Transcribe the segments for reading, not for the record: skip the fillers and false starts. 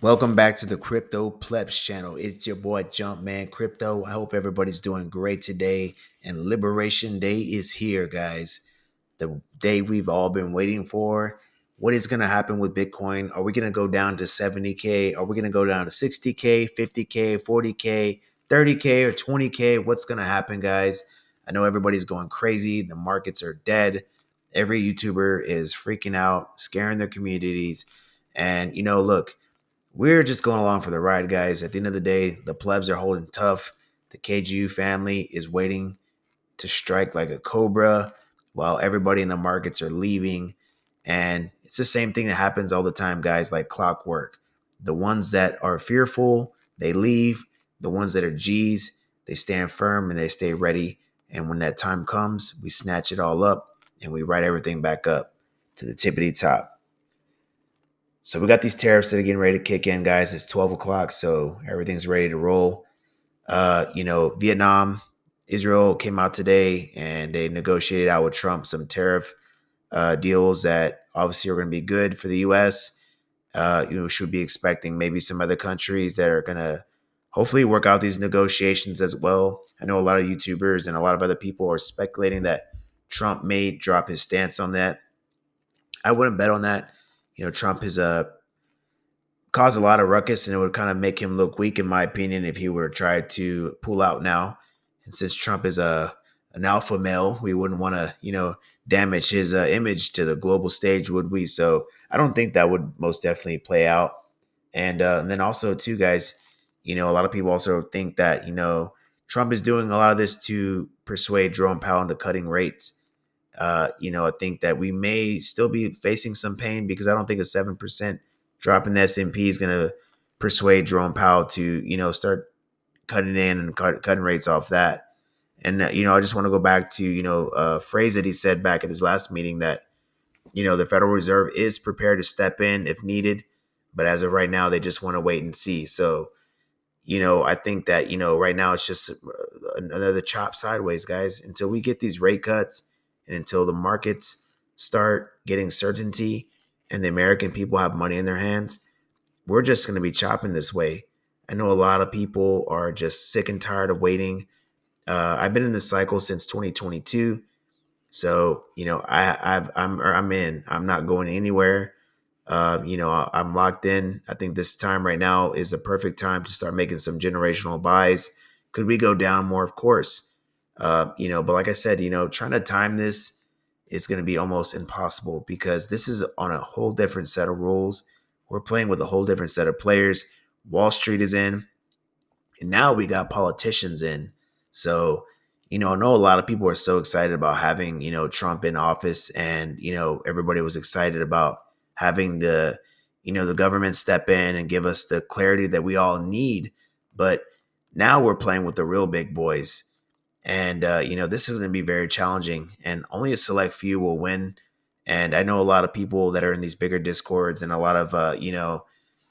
Welcome back to the Crypto Plebs channel. It's your boy Jumpman Crypto. I hope everybody's doing great today. And Liberation Day is here, guys. The day we've all been waiting for. What is going to happen with Bitcoin? Are we going to go down to 70K? Are we going to go down to 60K, 50K, 40K, 30K, or 20K? What's going to happen, guys? I know everybody's going crazy. The markets are dead. Every YouTuber is freaking out, scaring their communities. And, look, we're just going along for the ride, guys. At the end of the day, the plebs are holding tough. The KGU family is waiting to strike like a cobra while everybody in the markets are leaving. And it's the same thing that happens all the time, guys, like clockwork. The ones that are fearful, they leave. The ones that are G's, they stand firm and they stay ready. And when that time comes, we snatch it all up and we write everything back up to the tippity top. So we got these tariffs that are getting ready to kick in, guys. It's 12 o'clock, so everything's ready to roll. Vietnam, Israel came out today and they negotiated out with Trump some tariff deals that obviously are going to be good for the U.S. Should be expecting maybe some other countries that are going to hopefully work out these negotiations as well. I know a lot of YouTubers and a lot of other people are speculating that Trump may drop his stance on that. I wouldn't bet on that. Trump is caused a lot of ruckus, and it would kind of make him look weak, in my opinion, if he were to try to pull out now. And since Trump is an alpha male, we wouldn't want to, damage his image to the global stage, would we? So I don't think that would most definitely play out. And then also, too, guys, a lot of people also think that Trump is doing a lot of this to persuade Jerome Powell into cutting rates. I think that we may still be facing some pain because I don't think a 7% drop in the S&P is going to persuade Jerome Powell to, start cutting in and cutting rates off that. And, I just want to go back to, a phrase that he said back at his last meeting that, the Federal Reserve is prepared to step in if needed. But as of right now, they just want to wait and see. So, I think that, right now it's just another chop sideways, guys, until we get these rate cuts and until the markets start getting certainty and the American people have money in their hands. We're just going to be chopping this way. I know a lot of people are just sick and tired of waiting. I've been in this cycle since 2022. So, I'm in. I'm not going anywhere. I'm locked in. I think this time right now is the perfect time to start making some generational buys. Could we go down more? Of course. But like I said, trying to time this is going to be almost impossible because this is on a whole different set of rules. We're playing with a whole different set of players. Wall Street is in, and now we got politicians in. So, I know a lot of people are so excited about having, Trump in office, and, everybody was excited about having the government step in and give us the clarity that we all need. But now we're playing with the real big boys. And, this is going to be very challenging, and only a select few will win. And I know a lot of people that are in these bigger discords and a lot of,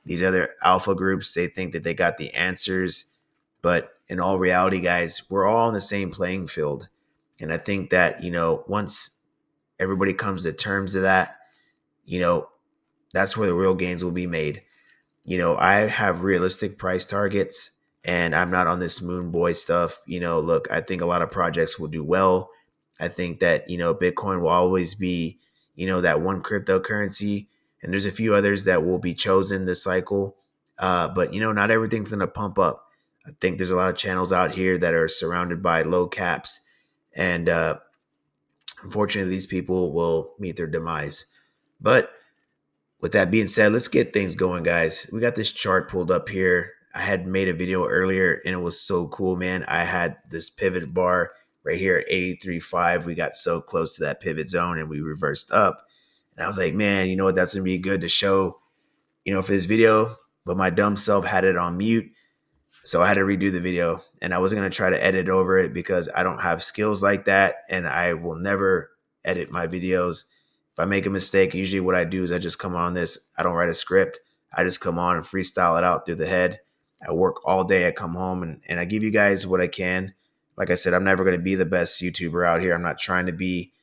these other alpha groups, they think that they got the answers. But in all reality, guys, we're all on the same playing field. And I think that, once everybody comes to terms of that, you know, that's where the real gains will be made. I have realistic price targets and I'm not on this moon boy stuff. Look, I think a lot of projects will do well. I think that, Bitcoin will always be, that one cryptocurrency. And there's a few others that will be chosen this cycle. But, not everything's going to pump up. I think there's a lot of channels out here that are surrounded by low caps. And unfortunately, these people will meet their demise. But with that being said, let's get things going, guys. We got this chart pulled up here. I had made a video earlier and it was so cool, man. I had this pivot bar right here at 83.5. We got so close to that pivot zone and we reversed up. And I was like, man, you know what? That's going to be good to show, for this video. But my dumb self had it on mute. So I had to redo the video and I wasn't going to try to edit over it because I don't have skills like that. And I will never edit my videos. If I make a mistake, usually what I do is I just come on this. I don't write a script. I just come on and freestyle it out through the head. I work all day. I come home and I give you guys what I can. Like I said, I'm never going to be the best YouTuber out here. I'm not trying to be.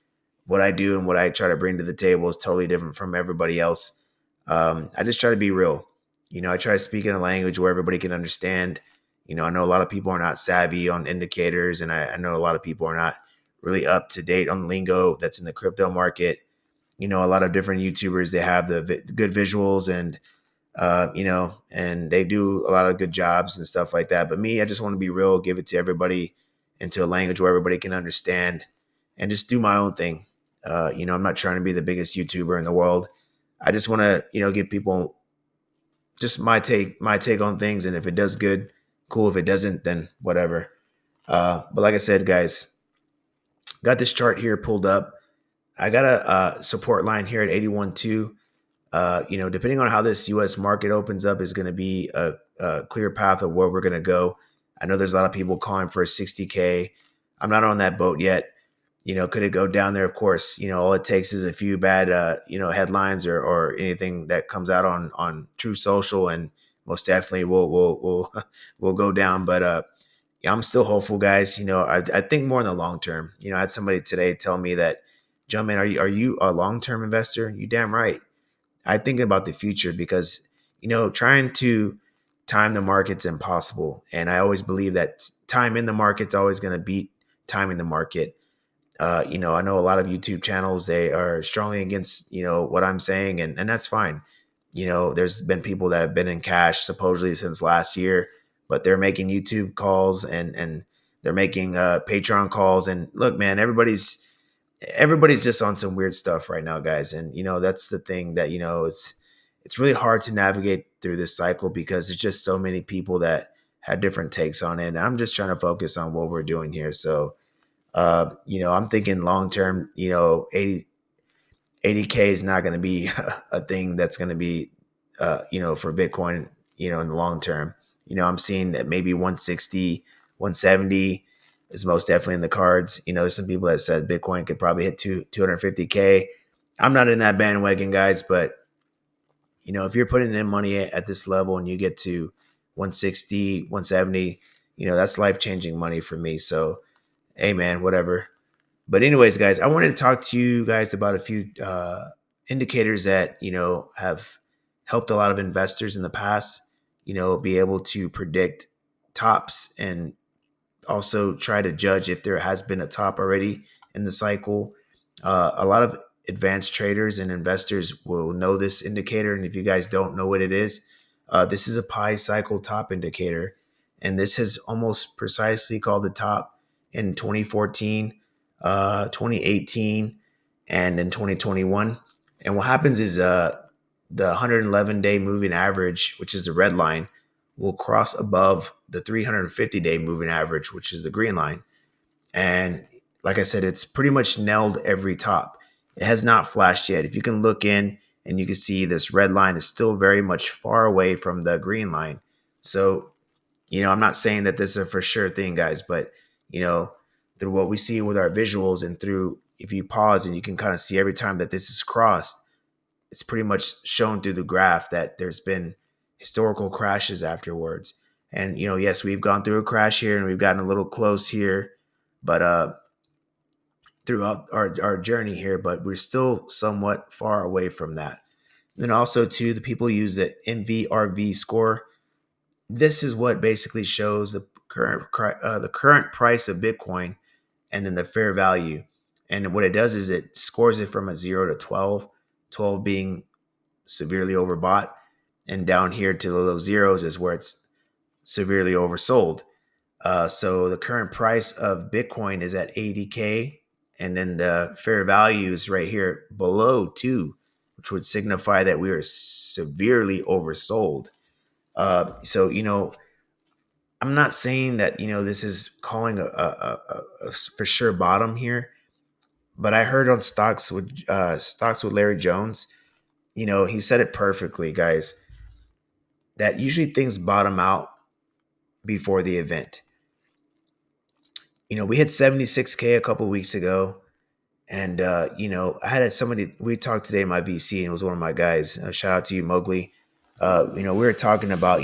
What I do and what I try to bring to the table is totally different from everybody else. I just try to be real. I try to speak in a language where everybody can understand. I know a lot of people are not savvy on indicators, and I know a lot of people are not really up to date on lingo that's in the crypto market. A lot of different YouTubers, they have the good visuals, and and they do a lot of good jobs and stuff like that. But me, I just want to be real, give it to everybody into a language where everybody can understand, and just do my own thing. I'm not trying to be the biggest YouTuber in the world. I just want to, give people just my take on things. And if it does good, cool. If it doesn't, then whatever. But like I said, guys, got this chart here pulled up. I got a support line here at 81.2. Depending on how this U.S. market opens up, is going to be a clear path of where we're going to go. I know there's a lot of people calling for a 60K. I'm not on that boat yet. Could it go down there? Of course. All it takes is a few bad, headlines or anything that comes out on True Social, and most definitely will will go down. But yeah, I'm still hopeful, guys. I think more in the long term. I had somebody today tell me that, John, man, are you a long term investor? You damn right. I think about the future because, trying to time the market's impossible. And I always believe that time in the market's always going to beat time in the market. I know a lot of YouTube channels, they are strongly against, what I'm saying, and that's fine. There's been people that have been in cash supposedly since last year, but they're making YouTube calls, and they're making Patreon calls. And look, man, everybody's just on some weird stuff right now, guys. And that's the thing that it's really hard to navigate through this cycle because there's just so many people that had different takes on it. And I'm just trying to focus on what we're doing here. So I'm thinking long term, 80K is not going to be a thing that's going to be, for Bitcoin, in the long term. I'm seeing that maybe 160, 170 is most definitely in the cards. There's some people that said Bitcoin could probably hit 250K. I'm not in that bandwagon, guys, but if you're putting in money at this level and you get to 160, 170, that's life changing money for me. So, hey, man, whatever. But anyways, guys, I wanted to talk to you guys about a few indicators that have helped a lot of investors in the past. Be able to predict tops and also try to judge if there has been a top already in the cycle. A lot of advanced traders and investors will know this indicator, and if you guys don't know what it is, this is a pi cycle top indicator, and this has almost precisely called the top in 2014, 2018, and in 2021. And what happens is the 111-day moving average, which is the red line, will cross above the 350-day moving average, which is the green line. And like I said, it's pretty much nailed every top. It has not flashed yet. If you can look in and you can see this red line is still very much far away from the green line. So, I'm not saying that this is a for sure thing, guys, but, through what we see with our visuals and through, if you pause and you can kind of see every time that this is crossed, it's pretty much shown through the graph that there's been historical crashes afterwards. And yes, we've gone through a crash here and we've gotten a little close here, but throughout our journey here, but we're still somewhat far away from that. And then also too, the people use the MVRV score. This is what basically shows the current price of Bitcoin and then the fair value. And what it does is it scores it from a 0 to 12, 12 being severely overbought, and down here to the low zeros is where it's severely oversold. So the current price of Bitcoin is at 80K, and then the fair value is right here below 2, which would signify that we are severely oversold. So I'm not saying that this is calling a for sure bottom here, but I heard on stocks with Larry Jones, he said it perfectly, guys, that usually things bottom out before the event. We hit 76K a couple weeks ago. And, I had somebody, we talked today in my VC, and it was one of my guys. Shout out to you, Mowgli. We were talking about,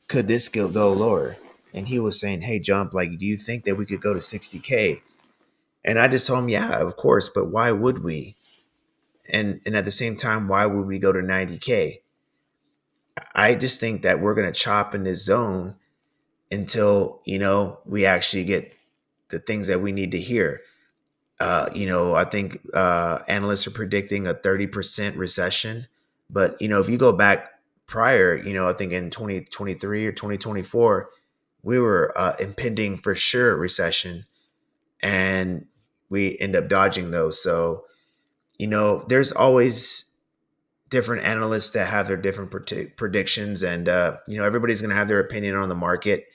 could this go lower? And he was saying, hey, Jump, like, do you think that we could go to 60K? And I just told him, yeah, of course. But why would we? And at the same time, why would we go to 90K? I just think that we're going to chop in this zone until, we actually get the things that we need to hear. I think analysts are predicting a 30% recession. But, if you go back prior, I think in 2023 or 2024, we were impending for sure recession, and we end up dodging those. So, there's always different analysts that have their different predictions, and, everybody's going to have their opinion on the market.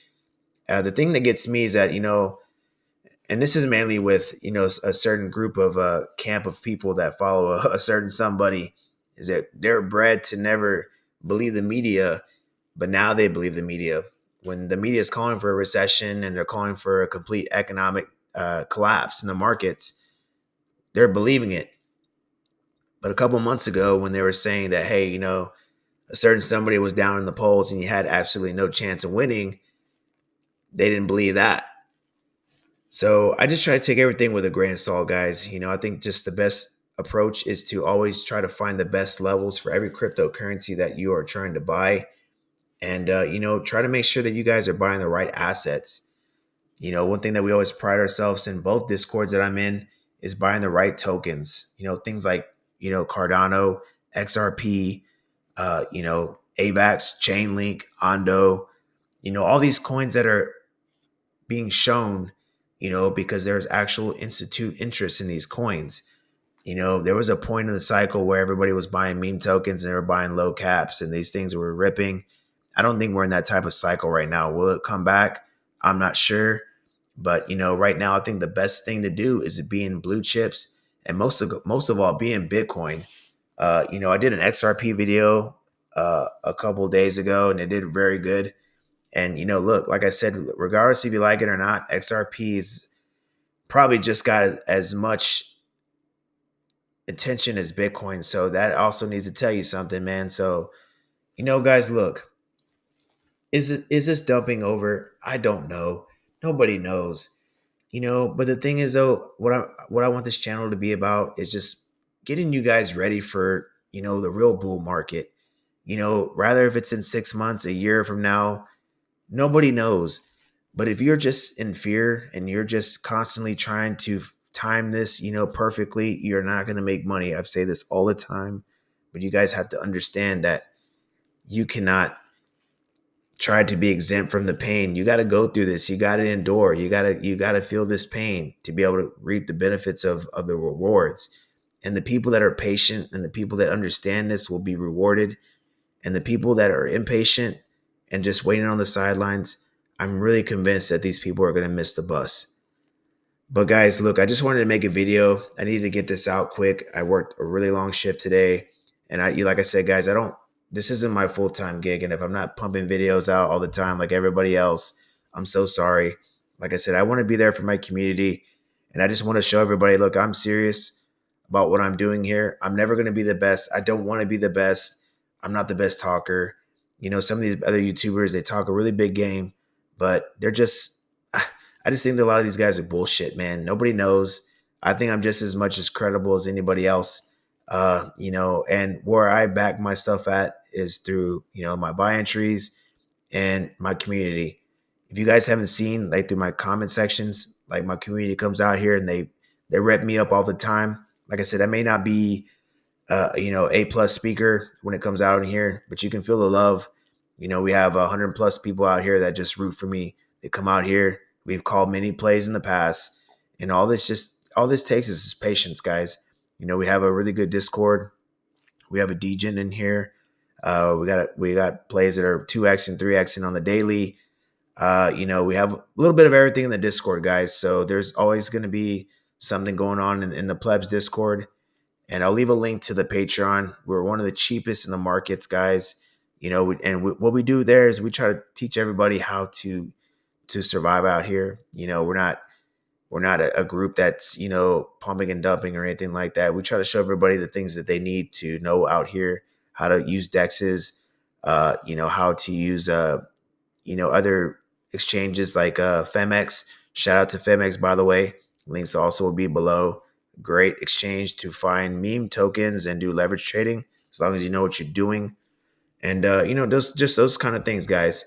The thing that gets me is that, and this is mainly with a certain group of camp of people that follow a certain somebody, is that they're bred to never believe the media, but now they believe the media. When the media is calling for a recession and they're calling for a complete economic collapse in the markets, they're believing it. But a couple months ago, when they were saying that, hey, a certain somebody was down in the polls and you had absolutely no chance of winning, they didn't believe that. So I just try to take everything with a grain of salt, guys. I think just the best approach is to always try to find the best levels for every cryptocurrency that you are trying to buy. And, try to make sure that you guys are buying the right assets. One thing that we always pride ourselves in both discords that I'm in is buying the right tokens. Things like, Cardano, XRP, AVAX, Chainlink, Ondo, all these coins that are being shown, because there's actual institute interest in these coins. There was a point in the cycle where everybody was buying meme tokens and they were buying low caps and these things were ripping. I don't think we're in that type of cycle right now. Will it come back? I'm not sure. But, right now I think the best thing to do is to be in blue chips and most of all be in Bitcoin. I did an XRP video a couple of days ago and it did very good. And look, like I said, regardless if you like it or not, XRP's probably just got as much attention as Bitcoin. So that also needs to tell you something, man. So, guys, look, is this dumping over? I don't know. Nobody knows. But the thing is though, what I want this channel to be about is just getting you guys ready for, the real bull market. Rather if it's in 6 months, a year from now, nobody knows. But if you're just in fear and you're just constantly trying to time this, perfectly, you're not going to make money. I've say this all the time, but you guys have to understand that you cannot try to be exempt from the pain. You got to go through this. You got to endure. You got to feel this pain to be able to reap the benefits of the rewards. And the people that are patient and the people that understand this will be rewarded. And the people that are impatient and just waiting on the sidelines, I'm really convinced that these people are going to miss the bus. But guys, look, I just wanted to make a video. I needed to get this out quick. I worked a really long shift today. And like I said, guys, this isn't my full-time gig. And if I'm not pumping videos out all the time like everybody else, I'm so sorry. Like I said, I want to be there for my community. And I just want to show everybody, look, I'm serious about what I'm doing here. I'm never going to be the best. I don't want to be the best. I'm not the best talker. Some of these other YouTubers, they talk a really big game, but they're just, I just think that a lot of these guys are bullshit, man. Nobody knows. I think I'm just as much as credible as anybody else. And where I back my stuff at is through, my buy entries and my community. If you guys haven't seen, like through my comment sections, like my community comes out here and they rep me up all the time. Like I said, I may not be A+ speaker when it comes out in here, but you can feel the love. We have 100+ people out here that just root for me. They come out here. We've called many plays in the past, and all this takes is patience, guys. We have a really good Discord. We have a degen in here. We got plays that are 2x and 3x on the daily. We have a little bit of everything in the Discord, guys. So there's always going to be something going on in the Plebz Discord. And I'll leave a link to the Patreon. We're one of the cheapest in the markets, guys. What we do there is we try to teach everybody how to survive out here. We're not a group that's pumping and dumping or anything like that. We try to show everybody the things that they need to know out here, how to use dexes, how to use other exchanges like Femex. Shout out to Femex, by the way. Links also will be below. Great exchange to find meme tokens and do leverage trading as long as you know what you're doing. And those kind of things, guys.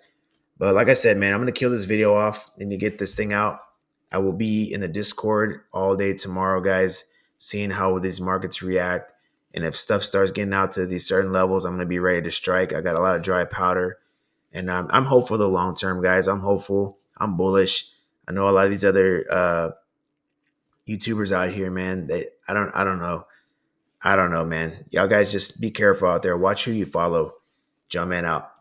But like I said, man, I'm gonna kill this video off and to get this thing out. I will be in the Discord all day tomorrow, guys, seeing how these markets react. And if stuff starts getting out to these certain levels, I'm gonna be ready to strike. I got a lot of dry powder, and I'm hopeful the long term, guys. I'm hopeful. I'm bullish. I know a lot of these other YouTubers out here, man. I don't know. I don't know, man. Y'all guys just be careful out there. Watch who you follow. John Man out.